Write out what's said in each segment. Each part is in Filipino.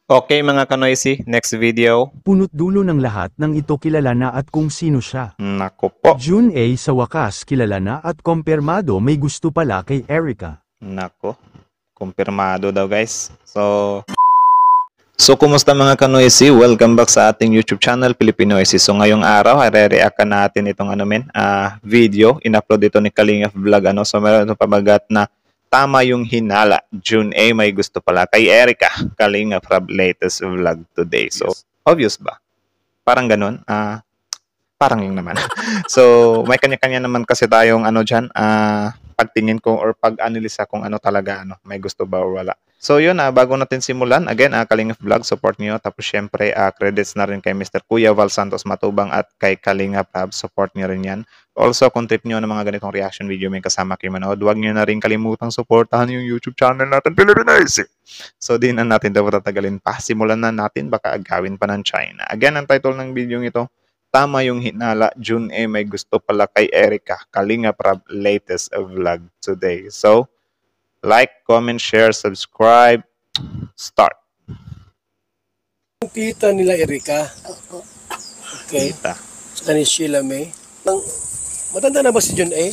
Okay mga kanoisy, next video. Punot dulo ng lahat ng ito kilala na at kung sino siya. Nako po. June A sa wakas kilala na at kumpirmado may gusto pala kay Erica. Nako. Kumpirmado daw guys. So kumusta mga kanoisy? Welcome back sa ating YouTube channel, Pilipinoisy. So ngayong araw, i-react natin itong video. In-upload ito ni Kalingap Vlog. So meron itong pabagat na tama yung hinala. June A may gusto pala kay Erica. Kalingap latest vlog today. So obvious ba? Parang ganun. Parang yung naman. So, may kanya-kanya naman kasi tayong dyan, pagtingin ko or pag-analisa kung ano talaga, may gusto ba o wala. So, yun, bago natin simulan, again, Kalingap Vlog, support niyo. Tapos, syempre, credits na rin kay Mr. Kuya Val Santos Matubang at kay Kalingap Lab, support niyo rin yan. Also, kung trip niyo ng mga ganitong reaction video may kasama kayo manood, huwag niyo na rin kalimutang supportahan yung YouTube channel natin, Pilipinoisy. So, di na natin dapat tatagalin pa. Simulan na natin, baka agawin pa ng China. Again, ang title ng video ito, tama yung hinala, June A may gusto pala kay Erica. Kalingap Rab latest vlog today. So, like, comment, share, subscribe. Start. Tita nila Erica. Opo. Okay. Tita. Sa ni Sheila May. Matanda na ba si June A?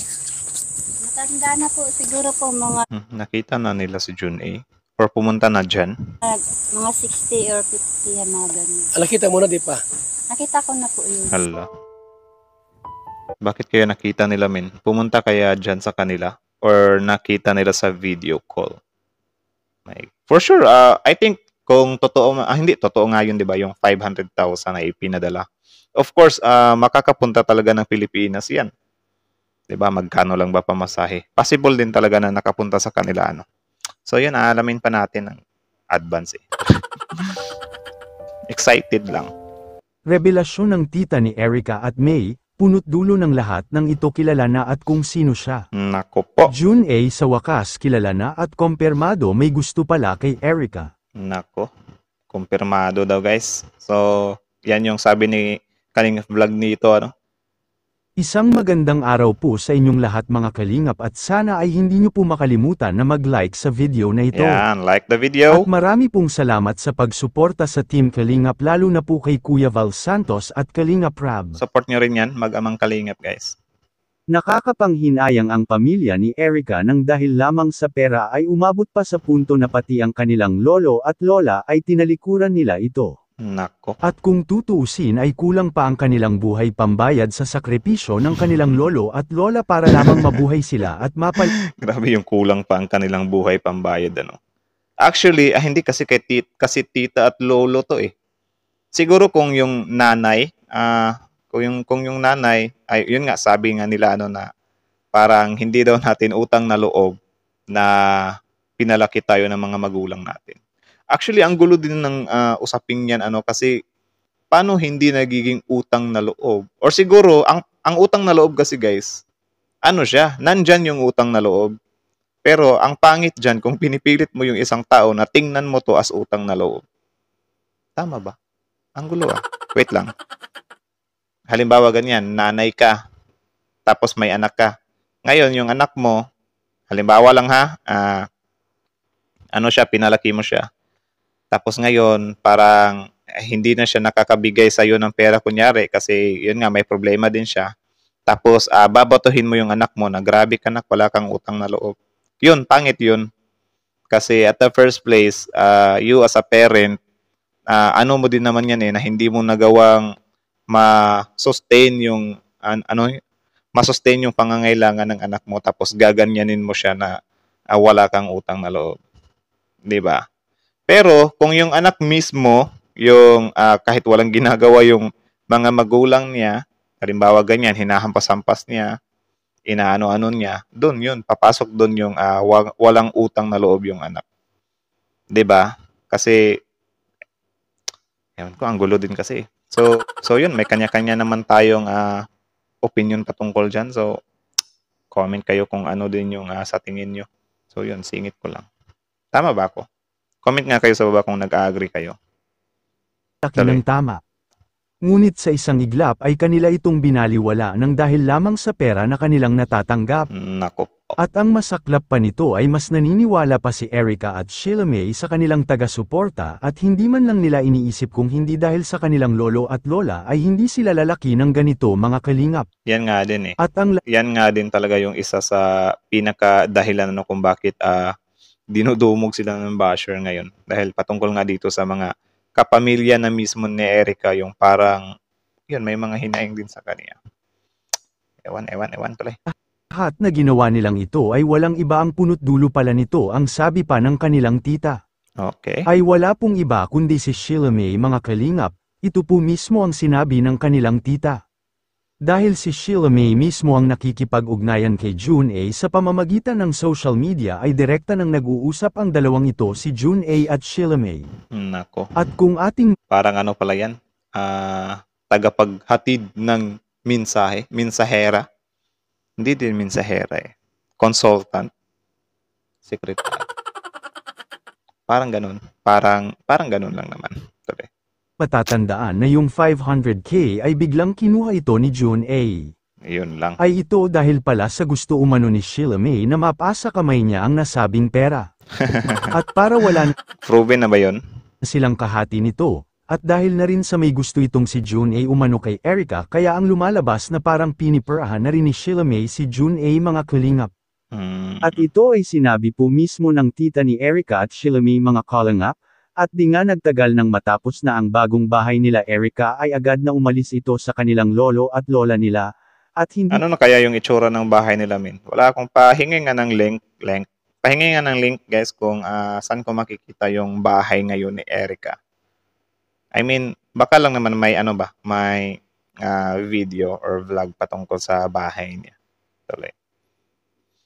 Matanda na po. Siguro po mga Nakita na nila si June A. Or pumunta na dyan. mga 60 or 50 yan, mga ganyan. Nakita mo na, di pa? Nakita ko na po yun. Hala. Bakit kaya nakita nila, min? Pumunta kaya dyan sa kanila? Or nakita nila sa video call? For sure, I think kung totoo, hindi, totoo nga yun, di ba? Yung 500,000 na ipinadala. Of course, makakapunta talaga ng Pilipinas yan. Di ba? Magkano lang ba pamasahe? Possible din talaga na nakapunta sa kanila, So yun, aalamin pa natin ng advance Excited lang. Revelasyon ng tita ni Erica at May, punot dulo ng lahat ng ito kilala na at kung sino siya. Nako po. June A sa wakas kilala na at kumpirmado may gusto pala kay Erica. Nako. Kumpirmado daw guys. So, yan yung sabi ni Kalingap Vlog nito, Isang magandang araw po sa inyong lahat mga kalingap at sana ay hindi nyo po makalimutan na mag-like sa video na ito. Yan, like the video. At marami pong salamat sa pagsuporta sa Team Kalingap lalo na po kay Kuya Val Santos at Kalingap Rab. Support nyo rin yan, mag-amang Kalingap guys. Nakakapanghinayang ang pamilya ni Erica nang dahil lamang sa pera ay umabot pa sa punto na pati ang kanilang lolo at lola ay tinalikuran nila ito. Nako. At kung tutuusin ay kulang pa ang kanilang buhay pambayad sa sakripisyo ng kanilang lolo at lola para lamang mabuhay sila at Grabe yung kulang pa ang kanilang buhay pambayad, Actually, hindi kasi kasi tita at lolo to Siguro kung yung nanay, kung yung nanay, ay yun nga sabi nga nila na parang hindi daw natin utang na loob na pinalaki tayo ng mga magulang natin. Actually, ang gulo din ng usaping yan kasi paano hindi nagiging utang na loob? Or siguro ang utang na loob kasi guys, siya, nandyan yung utang na loob. Pero ang pangit dyan kung pinipilit mo yung isang tao na tingnan mo to as utang na loob. Tama ba? Ang gulo Wait lang. Halimbawa ganyan, nanay ka, tapos may anak ka. Ngayon, yung anak mo, halimbawa lang siya, pinalaki mo siya. Tapos ngayon, parang hindi na siya nakakabigay sa iyo ng pera kunyari kasi yun nga, may problema din siya. Tapos babatuhin mo yung anak mo na grabe ka anak, wala kang utang na loob. Yun, pangit yun. Kasi at the first place, you as a parent, ano mo din naman yan na hindi mo nagawang ma-sustain yung ma-sustain yung pangangailangan ng anak mo tapos gaganyanin mo siya na wala kang utang na loob. 'Di ba? Pero kung yung anak mismo, yung kahit walang ginagawa yung mga magulang niya, halimbawa ganyan, hinahampas-hampas niya, inaano-ano niya, doon yun, papasok doon yung walang utang na loob yung anak. 'Di ba? Kasi ewan ko, ang gulo din kasi. So yun, may kanya-kanya naman tayong opinion patungkol dyan. So, comment kayo kung ano din yung sa tingin nyo. So yun, singit ko lang. Tama ba ako? Comment nga kayo sa baba kung nag-agree kayo. ng tama. Ngunit sa isang iglap ay kanila itong binaliwala nang dahil lamang sa pera na kanilang natatanggap. Nako. At ang masaklap pa nito ay mas naniniwala pa si Erica at Sheila May sa kanilang taga-suporta at hindi man lang nila iniisip kung hindi dahil sa kanilang lolo at lola ay hindi sila lalaki ng ganito mga kalingap. Yan nga din eh. At ang Yan nga din talaga yung isa sa pinaka-dahilan ano, kung bakit dinudumog sila ng basher ngayon. Dahil patungkol nga dito sa mga kapamilya na mismo ni Erica, yung parang, yun, may mga hinaing din sa kanya. Ewan pala. lahat na ginawa nilang ito ay walang iba ang punot dulo pala nito ang sabi pa ng kanilang tita. Okay. Ay wala pong iba kundi si Sheila May mga kalingap, ito po mismo ang sinabi ng kanilang tita. Dahil si Sheila May mismo ang nakikipag-ugnayan kay June A sa pamamagitan ng social media ay direkta nang nag-uusap ang dalawang ito si June A at Sheila May. Nako. At kung ating Parang ano pala yan? Tagapaghatid ng mensahe. Mensahera. Hindi din mensahera eh. Consultant. Secretary. Parang ganun. Parang ganun lang naman. Tuloy. matatandaan na yung 500K ay biglang kinuha ito ni June A. Yun lang. Ay ito dahil pala sa gusto umano ni Sheila May na mapasa kamay niya ang nasabing pera. At para wala na Proven na ba yun? silang kahati nito, at dahil na rin sa may gusto itong si June A umano kay Erica kaya ang lumalabas na parang piniperahan na rin ni Sheila May si June A mga kalingap. At ito ay sinabi po mismo ng tita ni Erica at Sheila May mga kalingap, at di nga nagtagal nang matapos na ang bagong bahay nila Erica ay agad na umalis ito sa kanilang lolo at lola nila, at hindi Ano na kaya yung itsura ng bahay nila, min? Wala akong pahingi nga ng link. Pahingi nga ng link, guys, kung saan ko makikita yung bahay ngayon ni Erica. I mean, baka lang naman may may video or vlog patungkol sa bahay niya. Tuloy.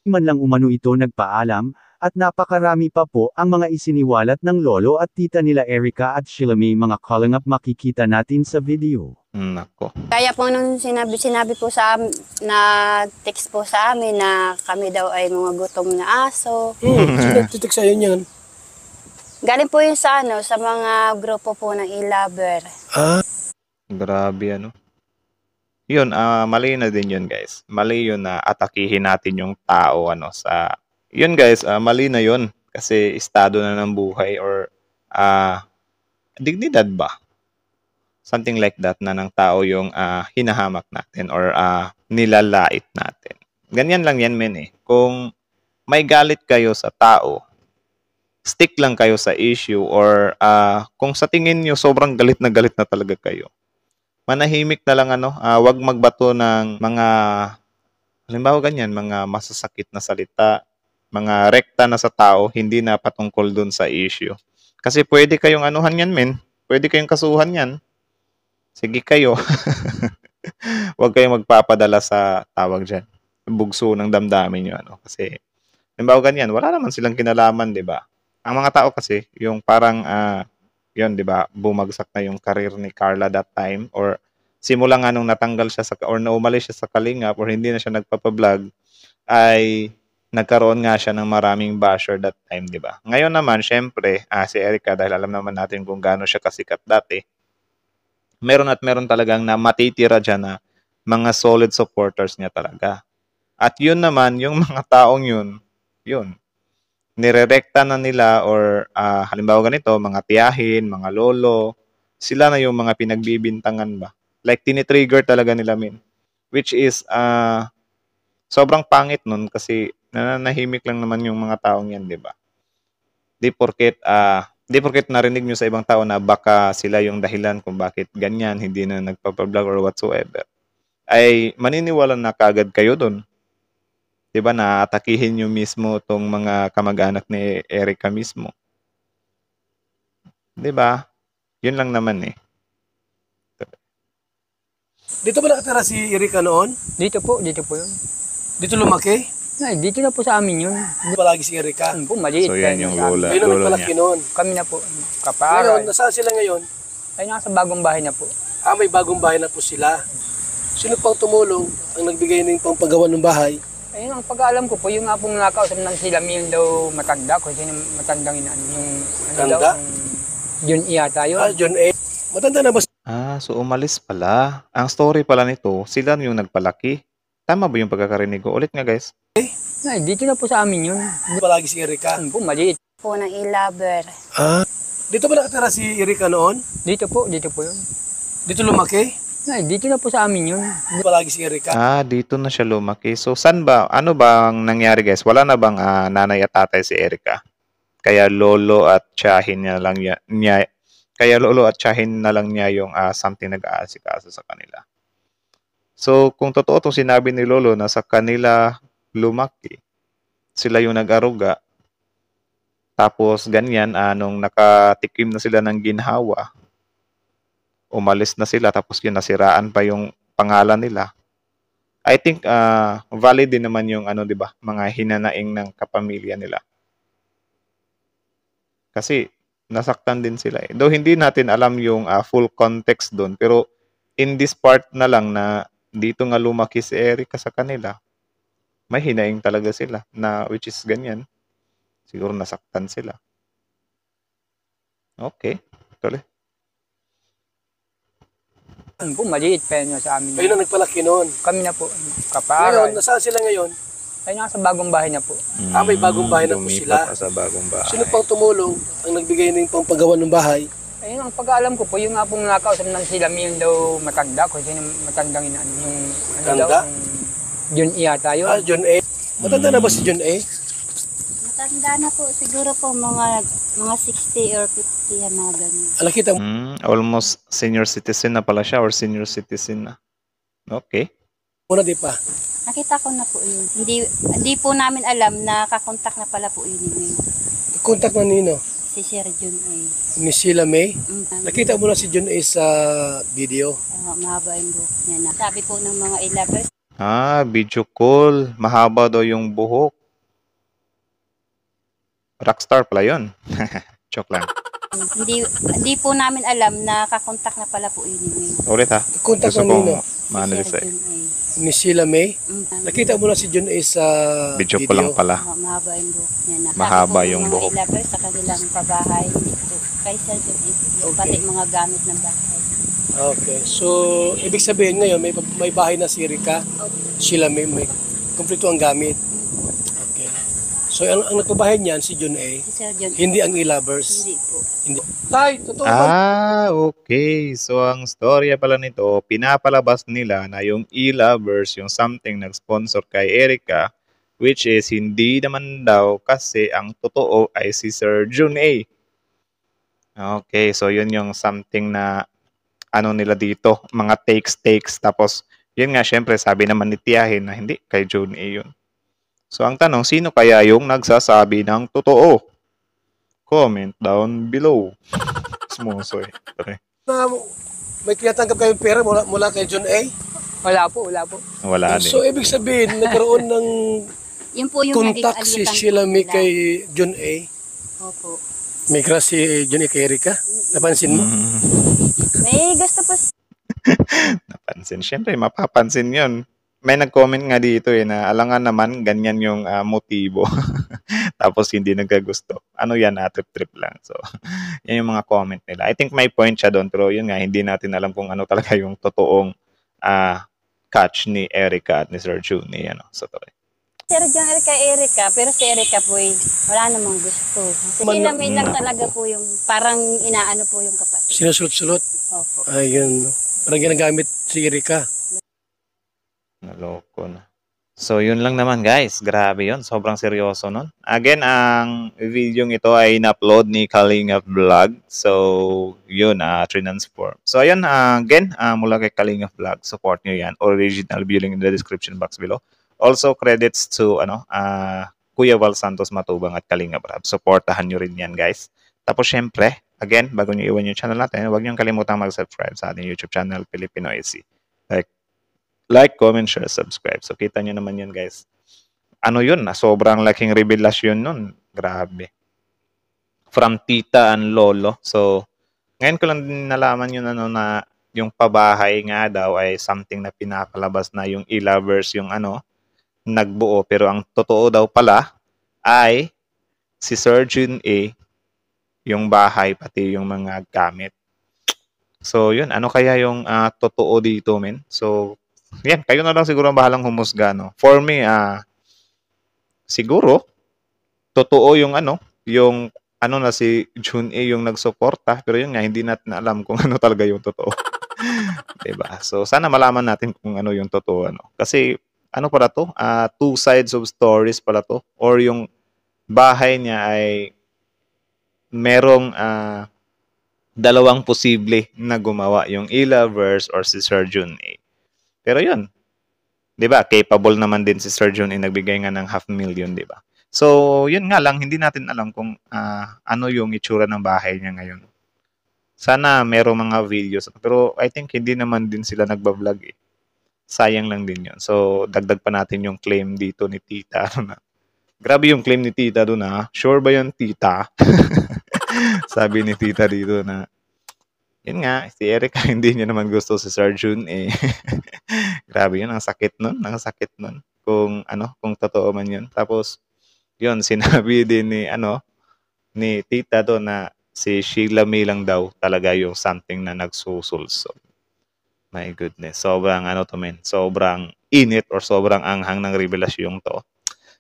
man lang umano ito nagpaalam, at napakarami pa po ang mga isiniwalat ng lolo at tita nila Erica at Sheila May mga kalingap makikita natin sa video. Nako. Kaya po nung sinabi po sa na-text po sa amin na kami daw ay mga gutom na aso. Sino titik sa'yo niyan? Galing po yun sa sa mga grupo po ng e-lover. Grabe ano. Yun, mali na din yun, guys. Mali yun na atakihin natin yung tao sa yun, guys, mali na yun kasi estado na ng buhay or dignidad ba? Something like that na ng tao yung hinahamak natin or nilalait natin. Ganyan lang yan, men eh. Kung may galit kayo sa tao, stick lang kayo sa issue or kung sa tingin nyo sobrang galit na talaga kayo, manahimik na lang wag magbato ng mga halimbawa ganyan, mga masasakit na salita, mga rekta na sa tao, hindi na patungkol dun sa issue. Kasi pwede kayong anuhan yan, men. Pwede kayong kasuhan yan. Sige kayo. Huwag kayong magpapadala sa tawag dyan. Bugso ng damdamin nyo. Kasi, halimbawa ganyan, wala naman silang kinalaman, di ba? Ang mga tao kasi, yung parang, yun, di ba, bumagsak na yung career ni Carla that time, or simula nga nung natanggal siya or naumalis siya sa Kalingap, or hindi na siya nagpapablog, ay nagkaroon nga siya ng maraming basher that time, di ba? Ngayon naman, syempre, si Erica, dahil alam naman natin kung gaano siya kasikat dati, meron talagang na matitira dyan na mga solid supporters niya talaga. At yun naman, yung mga taong yun, nirerekta na nila or halimbawa ganito, mga tiyahin, mga lolo, sila na yung mga pinagbibintangan ba? Like, tinitrigger talaga nila, min. Which is, sobrang pangit nun kasi nananahimik lang naman yung mga taong yan, di ba? Di porket narinig nyo sa ibang tao na baka sila yung dahilan kung bakit ganyan, hindi na nagpapablog or whatsoever, ay maniniwala na kagad kayo dun. Di ba, naatakihin nyo mismo tong mga kamag-anak ni Erica mismo. Di ba? Yun lang naman eh. Dito ba nakatira si Erica noon? Dito po yun. Dito lumaki? Ay, dito na po sa amin yun. Palagi si Erica. Po, maliit. So yan yung lola, Ayun ang lola malaki niya. noon. Kami na po, Ngayon, kaparay. nasaan sila ngayon? Ay, nasa bagong bahay na po. May bagong bahay na po sila. Sino pang tumulong ang nagbigay ng pampagawa ng bahay? Ayun ang pag-aalam ko po, yung nga pong nakausap ng sila Mil daw matanda, kung sino matandang ina, yung ano daw, Tanda? yun iyata yun. John A. Matanda na ba So umalis pala. Ang story pala nito, sila yung nagpalaki. Tama ba yung pagkakarinig ko? Ulit nga, guys. Ay, dito na po sa amin yun. Palagi si Erika. Ano po, maliit. Po ng e-lover. Ah, dito ba nakatira si Erika noon? Dito po yun. Dito lumaki? Ay, dito na po sa amin yun. Palagi si Erika. Dito na siya lumaki. So, saan ba? Ano bang nangyari, guys? Wala na bang nanay at tatay si Erika? Kaya lolo at tiyahin niya lang kaya lolo at tiyahin na lang niya yung something nag-aasikaso sa kanila. So, kung totoo itong sinabi ni lolo na sa kanila lumaki, sila yung nag-aruga, tapos ganyan, nung nakatikim na sila ng ginhawa, umalis na sila, tapos yun, nasiraan pa yung pangalan nila. I think valid din naman yung di ba, mga hinanaing ng kapamilya nila. Kasi nasaktan din sila eh. Though hindi natin alam yung full context doon, pero in this part na lang na dito nga lumaki si Erika sa kanila, may hinaing talaga sila na which is ganyan. Siguro nasaktan sila. Okay. Tuloy. Ano po, maliit pa yun sa amin. Kayo na nagpalaki noon. Kami na po, Ngayon, kaparal. nasaan sila ngayon? Ay, nasa bagong bahay na po. May bagong bahay na po sila. Lumipat na sa bagong bahay. Sino pang tumulong ang nagbigay ng pampagawa ng bahay? Ayun, ang pag-aalam ko po, yung nga pong nakausap ng sila, yung daw matanda, kung sino matandang inaano, yung Matanda? daw, Jun yata yun. John A. Matanda na ba si John A? Matanda na po. Siguro po mga 60 or 50 yan, mga ganun. Nakita mo? Almost senior citizen na pala siya or senior citizen na. Okay. Muna di pa. Nakita ko na po yun. Hindi po namin alam na kakontak na pala po yun ngayon. Contact na nino? Si Sir Jun A. Ni Sheila May. Mm. Nakita mo na si John A sa video. Mahaba yung buhok niya na. Sabi po ng mga e-lovers, Video call. Mahaba daw yung buhok. Rockstar pala yun. Joke lang. hindi po namin alam na kakontak na pala po yun ngayon. Ulit ha. Contact Gusto na nino? kong ma-analyze Sir eh. Jun A. Ni Sheila May. Mm. Nakita mo na si John A sa Video ko lang pala. Mahaba yung buhok niya na. Mahaba Sabi po yung ng buhok. mga e-lovers sa kanilang pabahay. Dito, kay Sir Jun A. Yung Okay. pati mga gamit ng bahay. Okay. So, ibig sabihin ngayon, may bahay na si Erika. Sheila May. May kumpleto ang gamit. Okay. So, ang nagpabahay niyan, si John A. Si Sir Jun A. Hindi ang e-lovers. Hindi po. Hindi. Tay, totoo ba? Okay. So, ang storya pala nito, pinapalabas nila na yung e-lovers, yung something nag-sponsor kay Erika, which is hindi naman daw kasi ang totoo ay si Sir Jun A. Okay. So, yun yung something na nila dito, mga takes. Tapos, yun nga, syempre, sabi naman ni Tiyahin na hindi, kay Jun A yun. So, ang tanong, sino kaya yung nagsasabi ng totoo? Comment down below. Sumusoy. Okay. Na may tinatanggap kayong pera mula kay John A? Wala po. Wala din. So, ibig sabihin, nagkaroon ng Yun po yung naging contact si alitan Sheila po May nila. kay John A. Opo. May crush si John A kay Erika? Napansin mo? May gusto po Napansin. Siyempre, mapapansin yun. May nag-comment nga dito na alangan naman, ganyan yung motibo. Tapos hindi nagkagusto. Ano yan, trip-trip lang. So, yan yung mga comment nila. I think may point siya doon, pero yun nga, hindi natin alam kung ano talaga yung totoong catch ni Erika at ni Sir Jun. So, Sir Jun A kay Erika, pero si Erika po wala namang gusto. Sila may lang talaga po yung parang inaano po yung kapatid. Sinusulot-sulot. Opo. Ayun. Parang ginagamit si Erika. naloko na. So, yun lang naman guys. Grabe yun. Sobrang seryoso nun. Again, ang video ito ay in-upload ni Kalingap Vlog. So, yun, transform. So, ayun, again, mula kay Kalingap Vlog, support nyo yan. Original view link in the description box below. Also, credits to, Kuya Val Santos Matubang at Kalingap Rab. Supportahan nyo rin yan, guys. Tapos, syempre, again, bago nyo iwan yung channel natin, huwag nyo kalimutan mag-subscribe sa ating YouTube channel, Filipino AC. Like, comment, share, subscribe. So, kita nyo naman yun, guys. Ano yun? Sobrang laking revelasyon nun. Grabe. From tita and lolo. So, ngayon ko lang din nalaman yun, na yung pabahay nga daw ay something na pinapalabas na yung e-lovers, yung nagbuo. Pero ang totoo daw pala ay si Sir Jun A, yung bahay, pati yung mga gamit. So, yun. Ano kaya yung totoo dito, men? So, yan, kayo na lang siguro ang bahalang humusga, no? For me, siguro, totoo yung na si June A yung nagsuporta, pero yun nga, hindi natin alam kung ano talaga yung totoo. Diba? So, sana malaman natin kung ano yung totoo. Kasi, ano pala to? Two sides of stories pala to. Or yung bahay niya ay merong dalawang posible na gumawa. Yung Ila verse or si Sir June A. Pero yun, diba? Capable naman din si Sir June A. Nagbigay nga ng 500,000, diba? So, yun nga lang, hindi natin alam kung ano yung itsura ng bahay niya ngayon. Sana merong mga videos. Pero I think hindi naman din sila nagbablog eh. Sayang lang din yun. So, dagdag pa natin yung claim dito ni Tita. Grabe yung claim ni Tita doon Sure ba yun, Tita? Sabi ni Tita dito na, yun nga, si Erica hindi niya naman gusto si Sir June eh. Grabe yun, ang sakit nun. Ang sakit nun. Kung totoo man yun. Tapos, yun, sinabi din ni Tita doon na si Sheila May lang daw talaga yung something na nagsusulsol. My goodness. Sobrang sobrang init or sobrang anghang ng revelasyong to.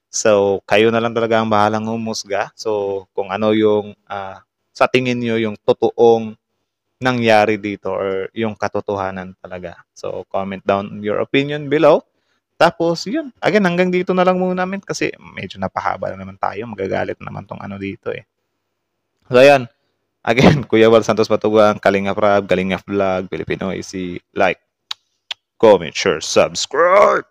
So, kayo na lang talaga ang bahalang humusga. So, kung ano yung sa tingin nyo yung totoong nangyari dito or yung katotohanan talaga. So, comment down your opinion below. Tapos, yun. Again, hanggang dito na lang muna namin kasi medyo napahaba na naman tayo. Magagalit na naman tong dito eh. So, ayan. Again, Kuya Val Santos Matugang, Kalingap Rab, Kalingap Vlog, Filipino AC. Like, comment, share, subscribe!